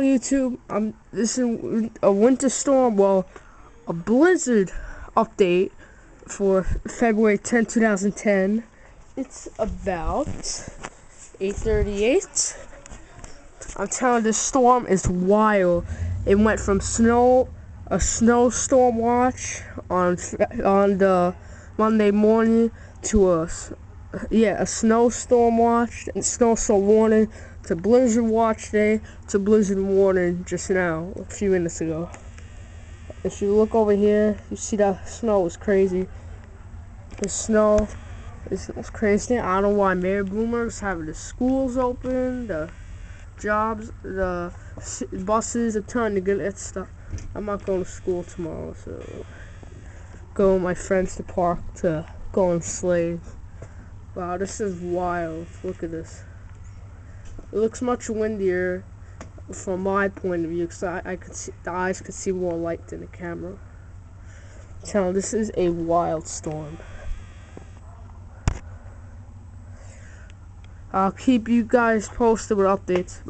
YouTube, this is a winter storm, well, a blizzard update for February 10, 2010. It's about 8:38. I'm telling you, this storm is wild. It went from a snowstorm watch on the Monday morning to a snowstorm watch and snowstorm warning to blizzard watch day to blizzard warning just now, a few minutes ago. If you look over here, you see that snow is crazy. The snow is crazy. I don't know why Mary Boomers having the schools open, the jobs, the buses are trying to get that stuff. I'm not going to school tomorrow, so go with my friends to park to go on sleighs. Wow, this is wild. Look at this. It looks much windier from my point of view, because I could see, the eyes could see more light than the camera. I'm telling you, this is a wild storm. I'll keep you guys posted with updates. Bye.